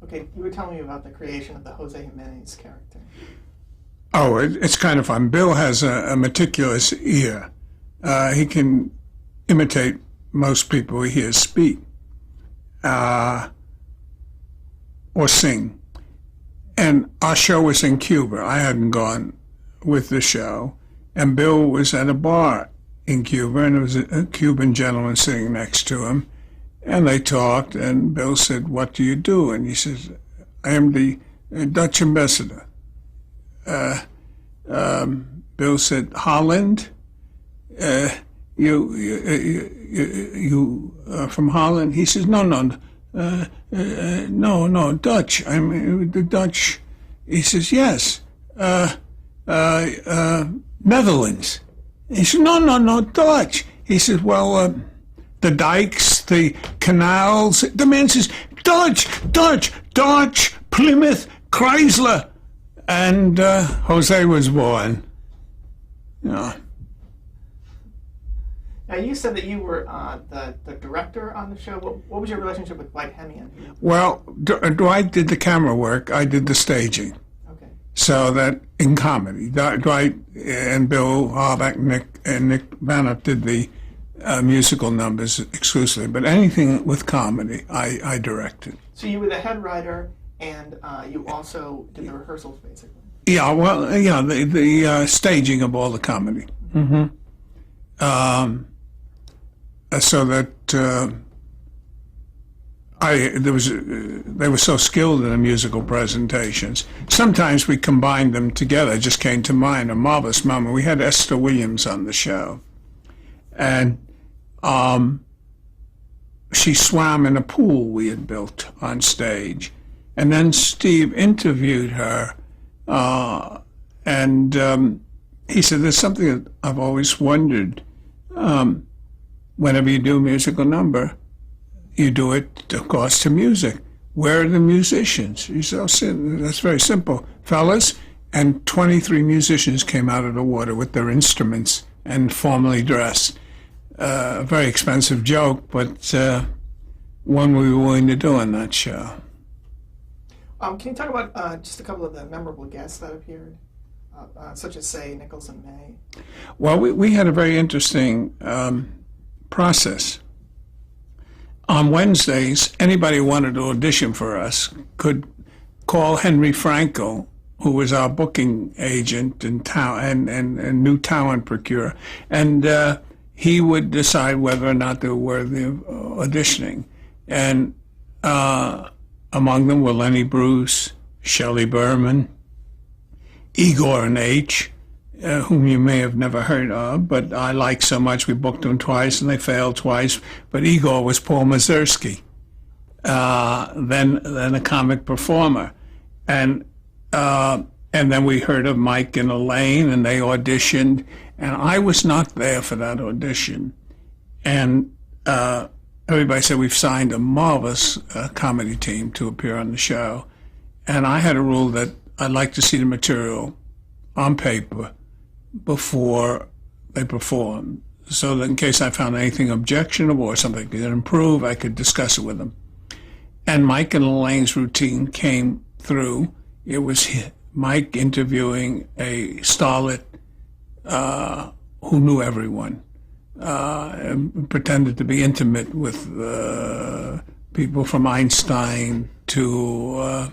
Okay, you were telling me about the creation of the Jose Jimenez character. Oh, it's kind of fun. Bill has a meticulous ear. He can imitate most people he hears speak or sing. And our show was in Cuba. I hadn't gone with the show. And Bill was at a bar in Cuba, and there was a Cuban gentleman sitting next to him. And they talked, and Bill said, "What do you do?" And he says, "I am the Dutch ambassador." Bill said, "Holland? You from Holland?" He says, "No, Dutch. I'm the Dutch." He says, "Yes, Netherlands." He said, "No, Dutch." He says, "Well, the dikes, the canals." The man says, Dutch, Plymouth, Chrysler." And Jose was born. Yeah. Now, you said that you were the director on the show. What was your relationship with Dwight Hemian? Well, Dwight did the camera work. I did the staging. Okay. So that in comedy, Dwight and Bill Harback and Nick Vanup did the musical numbers exclusively. But anything with comedy, I directed. So you were the head writer, and you also did the rehearsals, basically. Yeah, well, yeah, the staging of all the comedy. Mm-hmm. So that they were so skilled in the musical presentations. Sometimes we combined them together. It just came to mind a marvelous moment. We had Esther Williams on the show, and she swam in a pool we had built on stage. And then Steve interviewed her, and he said, "There's something that I've always wondered. Whenever you do a musical number, you do it, of course, to music. Where are the musicians?" He said, "Oh, that's very simple, fellas." And 23 musicians came out of the water with their instruments and formally dressed. A very expensive joke, but one we were willing to do on that show. Can you talk about just a couple of the memorable guests that appeared, such as, say, Nichols and May? Well, we had a very interesting process. On Wednesdays, anybody who wanted to audition for us could call Henry Frankel, who was our booking agent and new talent procurer, and he would decide whether or not they were worthy of auditioning. And among them were Lenny Bruce, Shelley Berman, Igor and H, whom you may have never heard of, but I liked so much we booked them twice and they failed twice. But Igor was Paul Mazursky, then a comic performer. And then we heard of Mike and Elaine, and they auditioned, and I was not there for that audition. And everybody said, "We've signed a marvelous comedy team to appear on the show." And I had a rule that I'd like to see the material on paper before they perform, so that in case I found anything objectionable or something that could improve, I could discuss it with them. And Mike and Elaine's routine came through. It was Mike interviewing a starlet who knew everyone. And pretended to be intimate with people from Einstein to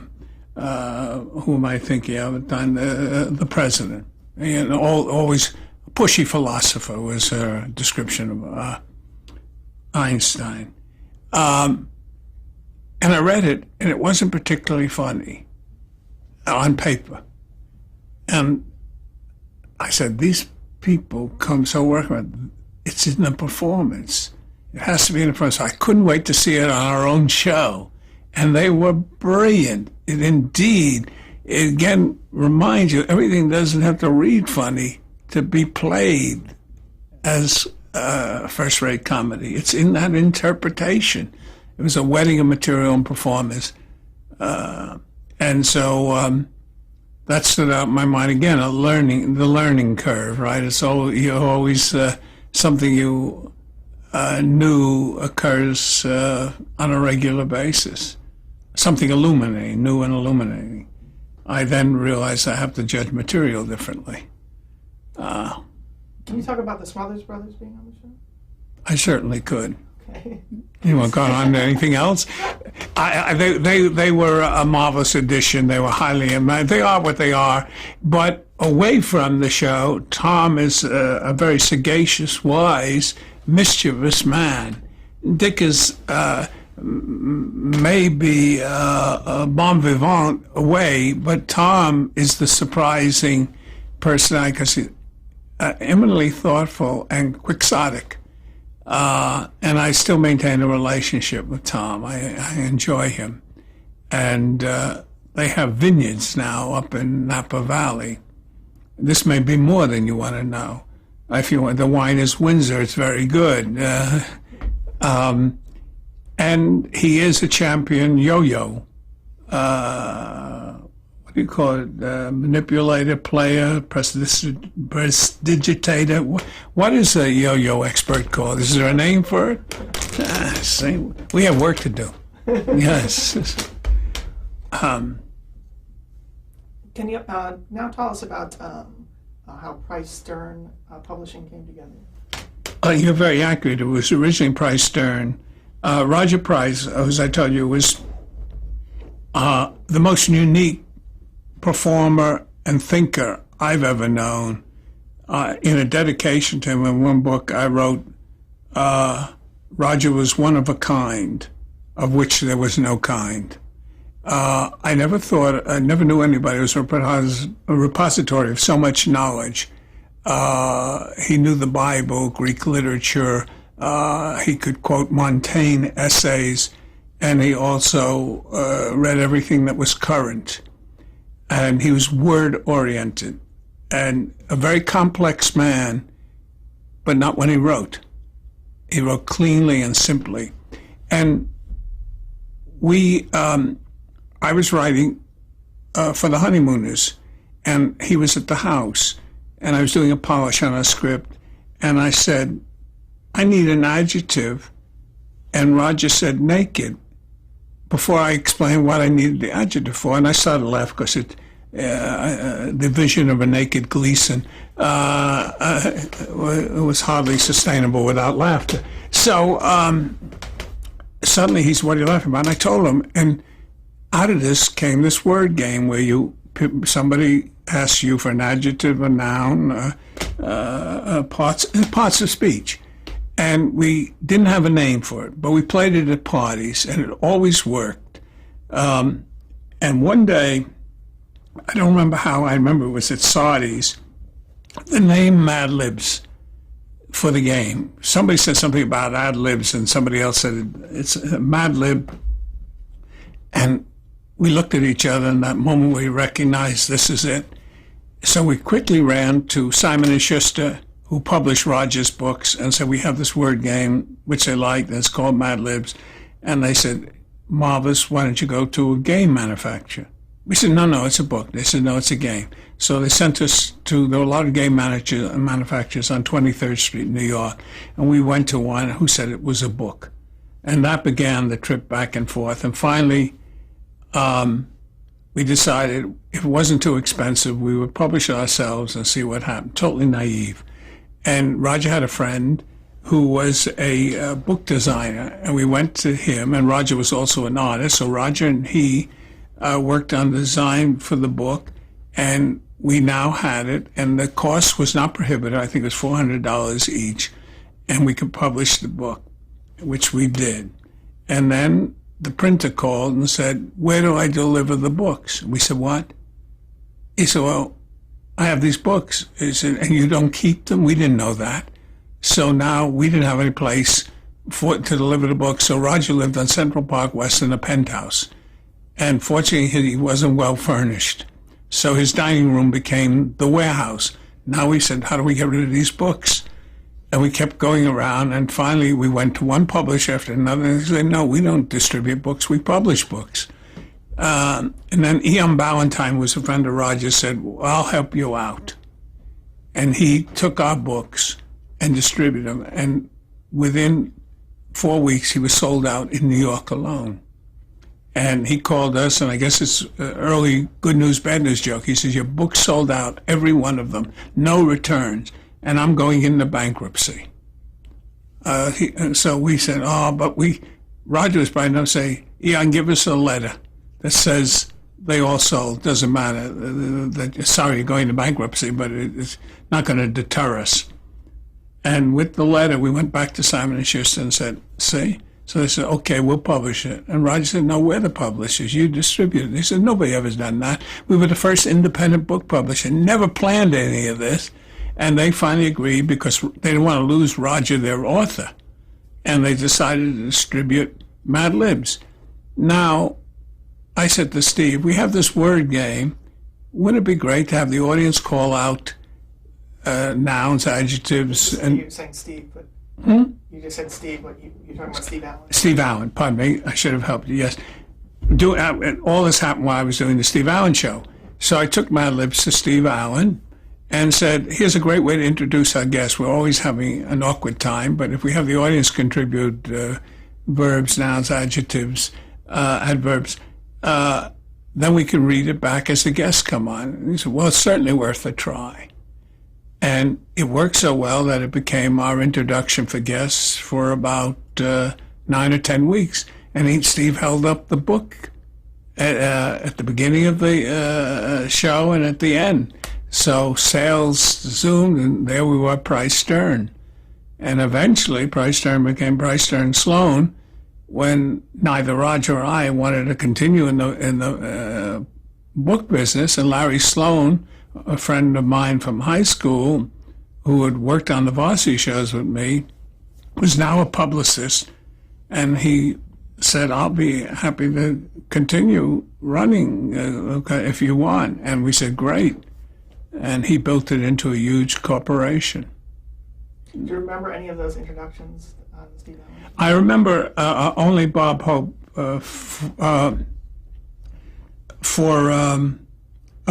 who am I thinking of at the time? The president. And always a pushy philosopher was her description of Einstein. And I read it, and it wasn't particularly funny on paper. And I said, "These people come so working. It's in the performance. It has to be in the performance." So I couldn't wait to see it on our own show. And they were brilliant. It indeed, it again reminds you, everything doesn't have to read funny to be played as first-rate comedy. It's in that interpretation. It was a wedding of material and performance. And so that stood out in my mind. Again, the learning curve, right? It's always something you new occurs on a regular basis. something illuminating, new and illuminating, I then realized I have to judge material differently. Can you talk about the Smothers Brothers being on the show? I certainly could. Okay. You want to go on to anything else? They were a marvelous addition. They were highly, they are what they are. But away from the show, Tom is a very sagacious, wise, mischievous man. Dick is maybe a bon vivant away, but Tom is the surprising person because he's eminently thoughtful and quixotic. And I still maintain a relationship with Tom. I enjoy him. And they have vineyards now up in Napa Valley. This may be more than you want to know. If you want, the wine is Windsor. It's very good. And he is a champion yo-yo. What do you call it? Manipulator, player, prestidigitator. What is a yo-yo expert called? Is there a name for it? We have work to do. Yes. Can you now tell us about how Price Stern Publishing came together? You're very accurate. It was originally Price Stern. Roger Price, as I told you, was the most unique performer and thinker I've ever known. In a dedication to him in one book I wrote, Roger was one of a kind, of which there was no kind. I never knew anybody who was a repository of so much knowledge. He knew the Bible, Greek literature, he could quote Montaigne essays, and he also read everything that was current. And he was word-oriented and a very complex man, but not when he wrote. He wrote cleanly and simply. And I was writing for the Honeymooners, and he was at the house, and I was doing a polish on a script, and I said, I need an adjective, and Roger said naked, before I explained what I needed the adjective for, and I started to laugh because the vision of a naked Gleason was hardly sustainable without laughter. So suddenly he's, what are you laughing about? And I told him, and out of this came this word game where somebody asks you for an adjective, a noun, parts of speech. And we didn't have a name for it, but we played it at parties, and it always worked. And one day, I don't remember how, I remember it was at Sardi's, the name Mad Libs for the game. Somebody said something about ad libs, and somebody else said it's a Mad Lib. And we looked at each other, and that moment we recognized this is it. So we quickly ran to Simon & Schuster, who published Roger's books, and said, we have this word game, which they liked, and it's called Mad Libs. And they said, marvelous, why don't you go to a game manufacturer? We said, no, it's a book. They said, no, it's a game. So they sent us there were a lot of game manufacturers on 23rd Street in New York, and we went to one who said it was a book. And that began the trip back and forth. And finally, we decided if it wasn't too expensive, we would publish it ourselves and see what happened. Totally naive. And Roger had a friend who was a book designer, and we went to him, and Roger was also an artist, so Roger and he worked on the design for the book, and we now had it, and the cost was not prohibitive. I think it was $400 each, and we could publish the book, which we did. And then the printer called and said, where do I deliver the books? We said, what? He said, well, I have these books. He said, and you don't keep them? We didn't know that. So now we didn't have any place to deliver the books. So Roger lived on Central Park West in a penthouse. And fortunately, he wasn't well furnished. So his dining room became the warehouse. Now we said, how do we get rid of these books? And we kept going around. And finally, we went to one publisher after another. And they said, no, we don't distribute books. We publish books. And then E.M. Ballantyne was a friend of Roger's, said, well, I'll help you out. And he took our books and distributed them. And within 4 weeks, he was sold out in New York alone. And he called us, and I guess it's an early good news, bad news joke. He says, your book sold out, every one of them, no returns, and I'm going into bankruptcy. So we said, Roger was bright enough to say, Ian, give us a letter that says they all sold. Doesn't matter. Sorry, you're going to bankruptcy, but it's not going to deter us. And with the letter, we went back to Simon & Schuster and said, see? So they said, okay, we'll publish it. And Roger said, no, we're the publishers. You distribute it. They said, nobody ever's done that. We were the first independent book publisher. Never planned any of this. And they finally agreed because they didn't want to lose Roger, their author. And they decided to distribute Mad Libs. Now, I said to Steve, we have this word game. Wouldn't it be great to have the audience call out nouns, adjectives, and You're saying Steve, but you just said Steve, but you're talking about Steve Allen. Steve Allen, pardon me, I should have helped you, yes. All this happened while I was doing the Steve Allen show. So I took Mad Libs to Steve Allen and said, here's a great way to introduce our guests. We're always having an awkward time, but if we have the audience contribute verbs, nouns, adjectives, adverbs, then we can read it back as the guests come on. And he said, well, it's certainly worth a try. And it worked so well that it became our introduction for guests for about 9 or 10 weeks. And Steve held up the book at the beginning of the show and at the end. So sales zoomed, and there we were, Price Stern. And eventually, Price Stern became Price Stern Sloan when neither Roger or I wanted to continue in the book business. And Larry Sloan, a friend of mine from high school who had worked on the varsity shows with me, was now a publicist, and he said, I'll be happy to continue running if you want. And we said, great. And he built it into a huge corporation. Do you remember any of those introductions, Steve Allen? I remember only Bob Hope for a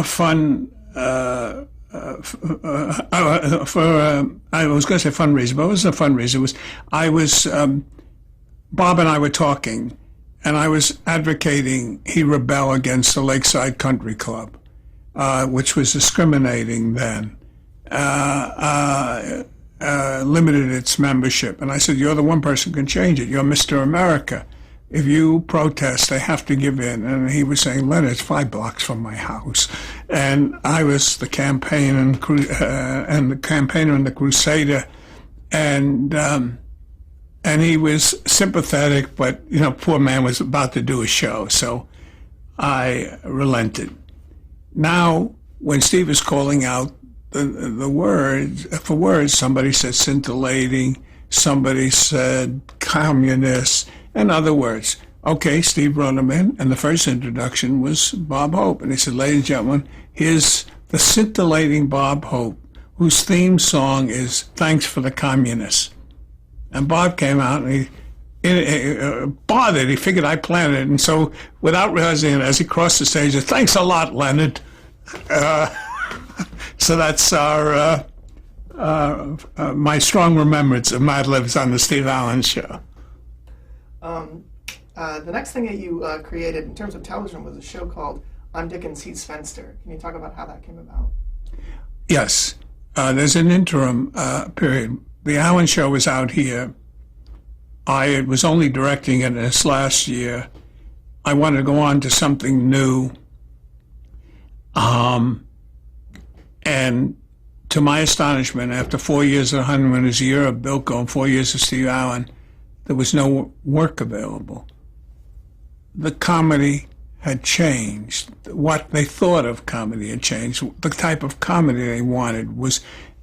fun I was going to say fundraiser, but it wasn't a fundraiser. Bob and I were talking, and I was advocating he rebel against the Lakeside Country Club, which was discriminating then, limited its membership. And I said, you're the one person who can change it. You're Mr. America. If you protest, they have to give in. And he was saying, Leonard, it's 5 blocks from my house. And I was the campaigner and the crusader. And he was sympathetic, but, poor man was about to do a show. So I relented. Now, when Steve is calling out the words, somebody said scintillating, somebody said communist, and other words. Okay, Steve brought them in, and the first introduction was Bob Hope. And he said, ladies and gentlemen, here's the scintillating Bob Hope, whose theme song is Thanks for the Communists. And Bob came out, and he figured I planned it. And so, without realizing it, as he crossed the stage, he said, thanks a lot, Leonard. So that's my strong remembrance of Mad Libs on the Steve Allen show. The next thing that you created in terms of television was a show called On Dickens, He's Fenster. Can you talk about how that came about? Yes. There's an interim period. The Allen show was out here. I was only directing it this last year. I wanted to go on to something new. And to my astonishment, after 4 years of Honeymoon, a year of Bilko and 4 years of Steve Allen, there was no work available. The comedy had changed. What they thought of comedy had changed. The type of comedy they wanted was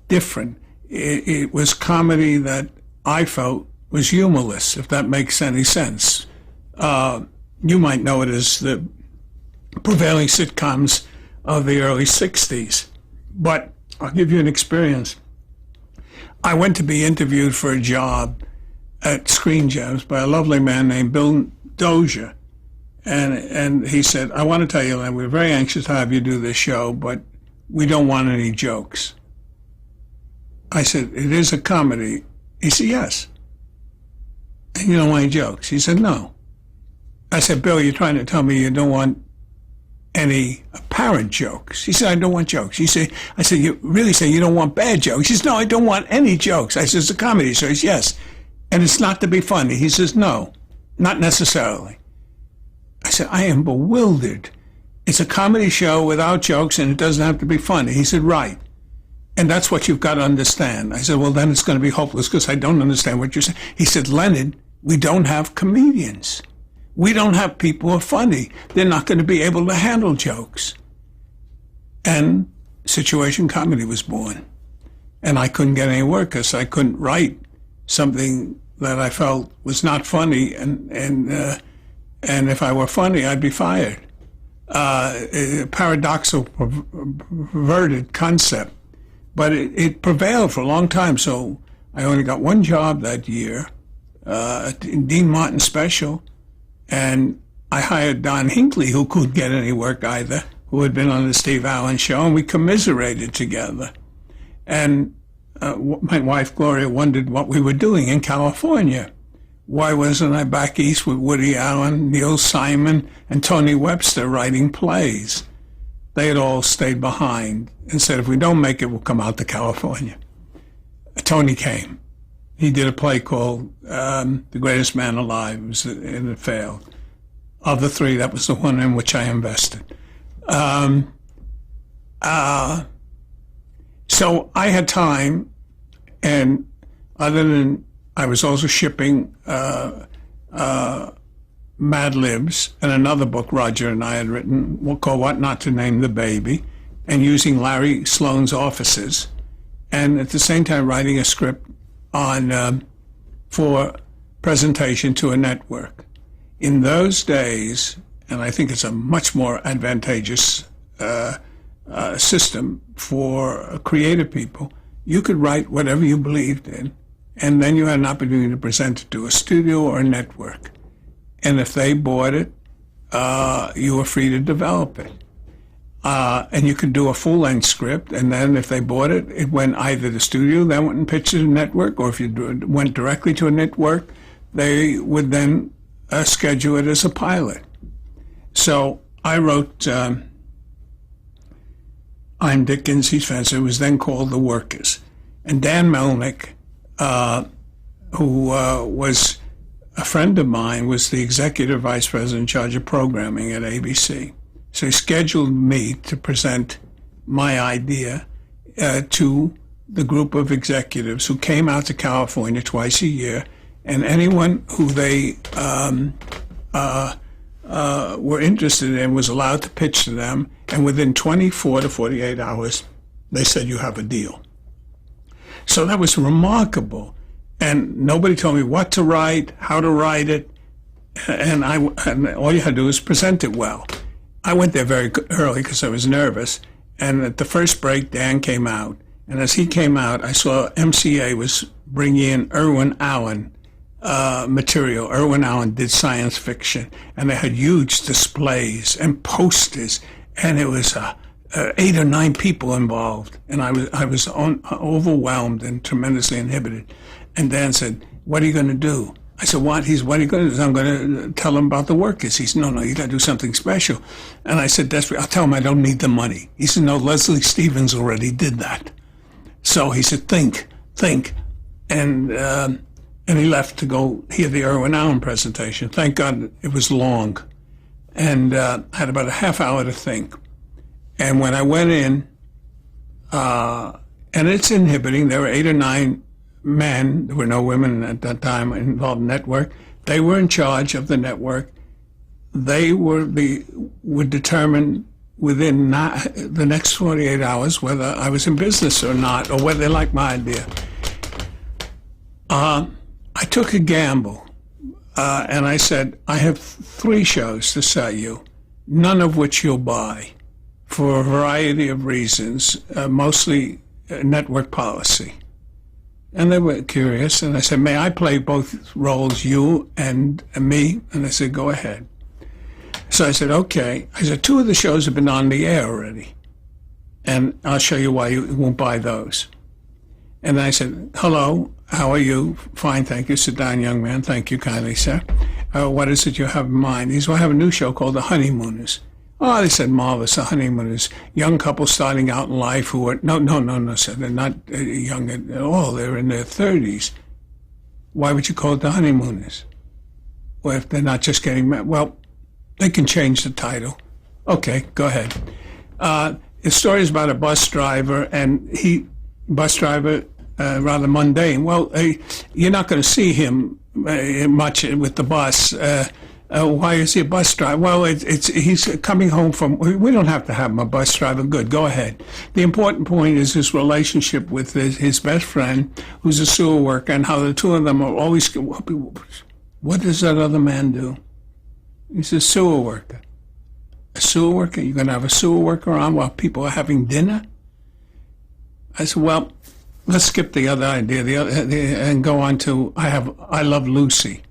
different. It was comedy that I felt was humorless, if that makes any sense. You might know it as the prevailing sitcoms of the early 60s. But I'll give you an experience. I went to be interviewed for a job at Screen Gems by a lovely man named Bill Dozier. And he said, I want to tell you, Len, we're very anxious to have you do this show, but we don't want any jokes. I said, it is a comedy. He said, yes. And you don't want any jokes? He said, no. I said, Bill, you're trying to tell me you don't want any apparent jokes? He said, I don't want jokes. I said, you really say you don't want bad jokes? He says, no, I don't want any jokes. I said, it's a comedy show. He says, yes. And it's not to be funny. He says, no, not necessarily. I said, I am bewildered. It's a comedy show without jokes and it doesn't have to be funny. He said, right. And that's what you've got to understand. I said, well, then it's going to be hopeless because I don't understand what you're saying. He said, Leonard, we don't have comedians. We don't have people who are funny. They're not going to be able to handle jokes. And situation comedy was born. And I couldn't get any work because I couldn't write something that I felt was not funny. And if I were funny, I'd be fired. A paradoxical, perverted concept. But it prevailed for a long time. So I only got one job that year, Dean Martin special. And I hired Don Hinckley, who couldn't get any work either, who had been on the Steve Allen show, and we commiserated together. And my wife, Gloria, wondered what we were doing in California. Why wasn't I back east with Woody Allen, Neil Simon, and Tony Webster writing plays? They had all stayed behind and said, if we don't make it, we'll come out to California. Tony came. He did a play called The Greatest Man Alive, and it failed. Of the three, that was the one in which I invested. So I had time, and other than I was also shipping Mad Libs and another book Roger and I had written called What Not to Name the Baby, and using Larry Sloan's offices, and at the same time writing a script on for presentation to a network. In those days, and I think it's a much more advantageous system for creative people, you could write whatever you believed in, and then you had an opportunity to present it to a studio or a network. And if they bought it, you were free to develop it. And you could do a full-length script, and then if they bought it, it went either to the studio, then went and pitched it to a network, or if you went directly to a network, they would then schedule it as a pilot. So I wrote I'm Dickens, He's Fencer. It was then called The Workers. And Dan Melnick, who was a friend of mine, was the executive vice president in charge of programming at ABC. So he scheduled me to present my idea to the group of executives who came out to California twice a year, and anyone who they were interested in was allowed to pitch to them, and within 24 to 48 hours, they said, you have a deal. So that was remarkable, and nobody told me what to write, how to write it, and all you had to do was present it well. I went there very early because I was nervous, and at the first break, Dan came out, and as he came out, I saw MCA was bringing in Irwin Allen material. Irwin Allen did science fiction, and they had huge displays and posters, and it was 8 or 9 people involved, and I was overwhelmed and tremendously inhibited. And Dan said, what are you going to do? I said, what? What are you going to do? I'm going to tell him about The Workers. He said, no, you got to do something special. And I said, desperately, I'll tell him I don't need the money. He said, no, Leslie Stevens already did that. So he said, think. And he left to go hear the Irwin Allen presentation. Thank God it was long. And I had about a half hour to think. And when I went in, and it's inhibiting, there were 8 or 9 men, there were no women at that time involved in the network. They were in charge of the network. They would determine within the next 48 hours whether I was in business or not, or whether they liked my idea. I took a gamble, and I said, I have 3 shows to sell you, none of which you'll buy, for a variety of reasons, mostly network policy. And they were curious, and I said, may I play both roles, you and me? And they said, go ahead. So I said, okay. I said, 2 of the shows have been on the air already, and I'll show you why you won't buy those. And I said, hello, how are you? Fine, thank you. Sit down, young man. Thank you kindly, sir. What is it you have in mind? He said, well, I have a new show called The Honeymooners. Oh, they said, marvelous, The Honeymooners. Young couple starting out in life who are, no, sir, they're not young at all. They're in their 30s. Why would you call it The Honeymooners? Well, if they're not just getting married, well, they can change the title. Okay, go ahead. The story is about a bus driver, and rather mundane. Well, you're not going to see him much with the bus. Why is he a bus driver? Well, he's coming home from. We don't have to have him a bus driver. Good, go ahead. The important point is his relationship with his best friend, who's a sewer worker, and how the two of them are always. What does that other man do? He's a sewer worker. A sewer worker? You're going to have a sewer worker on while people are having dinner? I said, well, let's skip the other idea and go on to I Love Lucy.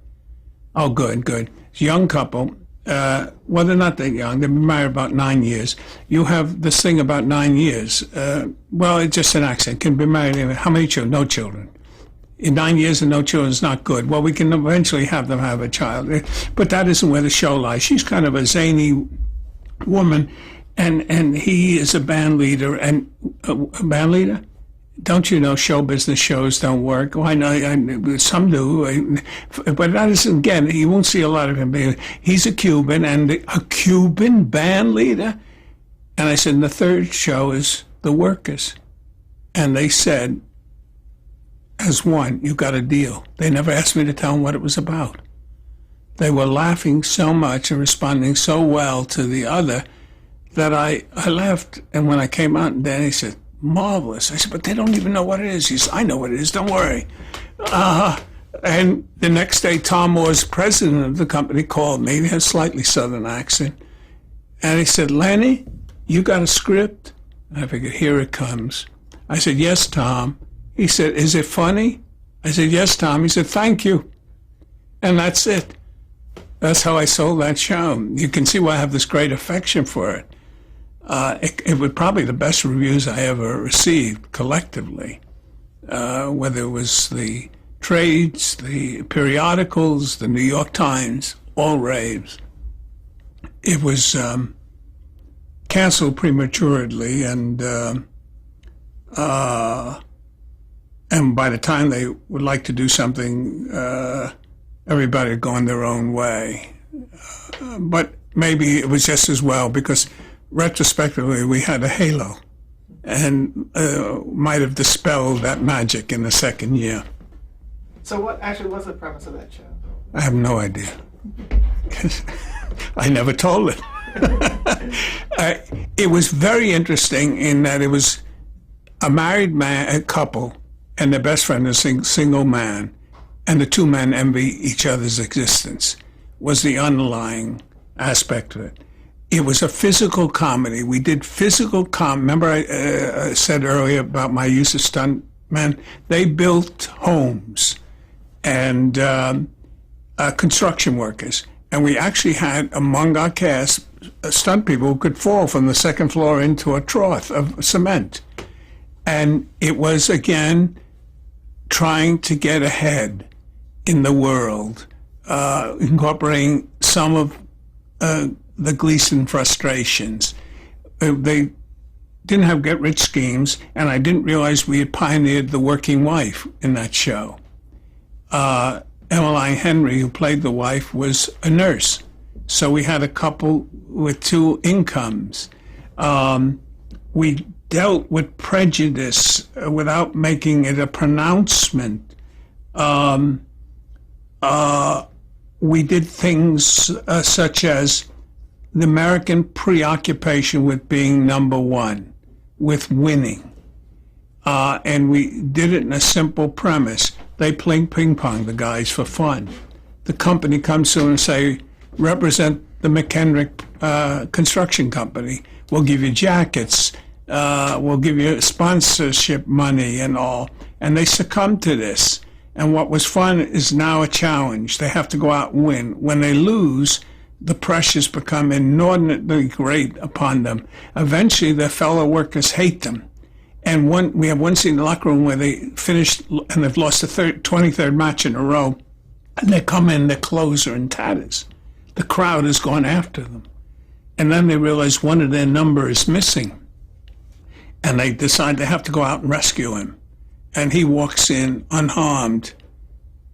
Oh, good. Young couple. Well, they're not that young. They've been married about 9 years. You have this thing about 9 years. Well, it's just an accent. Can be married. How many children? No children. In 9 years and no children is not good. Well, we can eventually have them have a child. But that isn't where the show lies. She's kind of a zany woman, and he is a band leader. And a band leader? Don't you know show business shows don't work? Well, I know some do, but that isn't, again, you won't see a lot of him. He's a Cuban, and a Cuban band leader? And I said, and the third show is The Workers. And they said, as one, you got a deal. They never asked me to tell them what it was about. They were laughing so much and responding so well to the other that I left. And when I came out, and Danny said, marvelous. I said, but they don't even know what it is. He said, I know what it is, don't worry. And the next day, Tom Moore's president of the company called me. He had a slightly southern accent. And he said, Lenny, you got a script? And I figured, here it comes. I said, yes, Tom. He said, is it funny? I said, yes, Tom. He said, thank you. And that's it. That's how I sold that show. You can see why I have this great affection for it. It was probably the best reviews I ever received collectively, whether it was the trades, the periodicals, the New York Times, all raves. It was canceled prematurely, and by the time they would like to do something, everybody had gone their own way. But maybe it was just as well, because retrospectively we had a halo and might have dispelled that magic in the second year. So what actually was the premise of that show? I have no idea. I never told it. It was very interesting in that it was a married a couple, and their best friend is a single man, and the two men envy each other's existence, was the underlying aspect of it. It was a physical comedy. We did physical remember I said earlier about my use of stuntmen? They built homes and construction workers. And we actually had among our cast stunt people who could fall from the second floor into a trough of cement. And it was, again, trying to get ahead in the world, incorporating some of the Gleason frustrations. They didn't have get-rich schemes, and I didn't realize we had pioneered the working wife in that show. Emmeline Henry, who played the wife, was a nurse. So we had a couple with two incomes. We dealt with prejudice without making it a pronouncement. We did things such as the American preoccupation with being number one, with winning. And we did it in a simple premise. They play ping pong, the guys, for fun. The company comes to them and say, represent the McHenrick construction company. We'll give you jackets. We'll give you sponsorship money and all. And they succumb to this. And what was fun is now a challenge. They have to go out and win. When they lose, the pressures become inordinately great upon them. Eventually, their fellow workers hate them. And we have one scene in the locker room where they finished, and they've lost the 23rd match in a row. And they come in, their clothes are in tatters. The crowd has gone after them. And then they realize one of their number is missing. And they decide they have to go out and rescue him. And he walks in unharmed.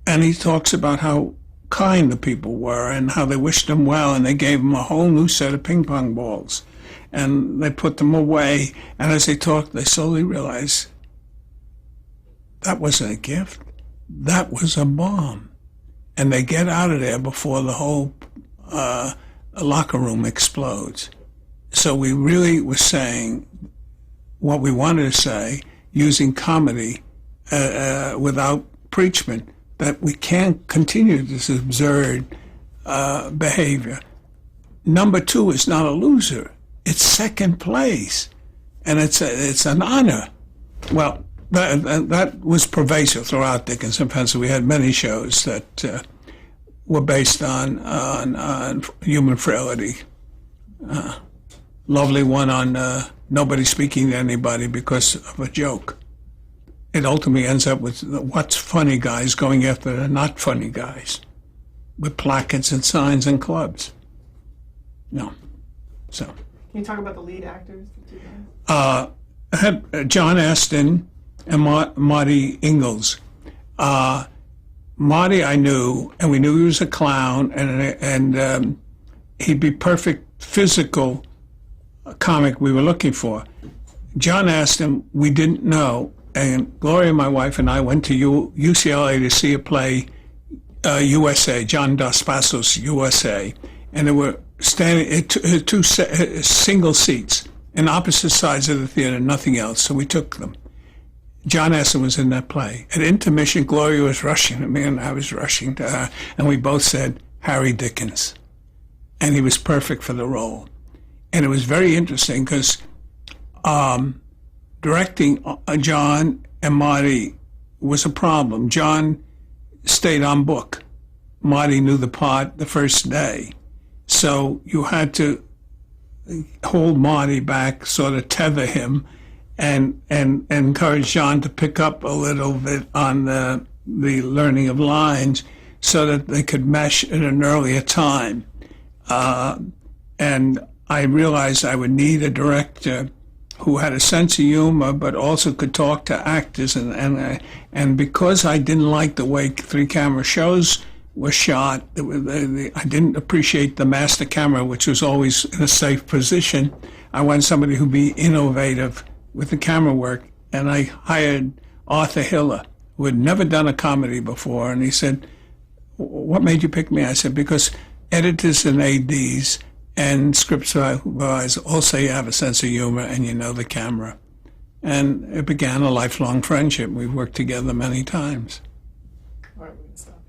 And he talks about how kind the people were and how they wished him well, and they gave him a whole new set of ping pong balls. And they put them away. And as they talked, they slowly realized that wasn't a gift. That was a bomb. And they get out of there before the whole locker room explodes. So we really were saying what we wanted to say, using comedy without preachment, that we can't continue this absurd behavior. Number 2 is not a loser. It's second place. And it's an honor. Well, that was pervasive throughout Dickinson, Pennsylvania. We had many shows that were based on human frailty. Lovely one on nobody speaking to anybody because of a joke. It ultimately ends up with what's funny guys going after the not funny guys with placards and signs and clubs. No. So. Can you talk about the lead actors? I had John Astin and Marty Ingalls. Marty I knew, and we knew he was a clown, and he'd be perfect physical comic we were looking for. John Astin, we didn't know, and Gloria, my wife, and I went to UCLA to see a play, USA, John Dos Passos, USA, and there were standing at two single seats in opposite sides of the theater, nothing else, so we took them. John Astin was in that play. At intermission, Gloria was rushing to me, and I was rushing to her, and we both said, Harry Dickens. And he was perfect for the role. And it was very interesting because directing John and Marty was a problem. John stayed on book. Marty knew the part the first day. So you had to hold Marty back, sort of tether him, and encourage John to pick up a little bit on the learning of lines so that they could mesh at an earlier time. And I realized I would need a director who had a sense of humor but also could talk to actors. And because I didn't like the way 3-camera shows were shot, I didn't appreciate the master camera, which was always in a safe position. I wanted somebody who'd be innovative with the camera work, and I hired Arthur Hiller, who had never done a comedy before, and he said, what made you pick me? I said, because editors and ADs and script supervisors all say you have a sense of humor and you know the camera. And it began a lifelong friendship. We've worked together many times. All right, we can stop.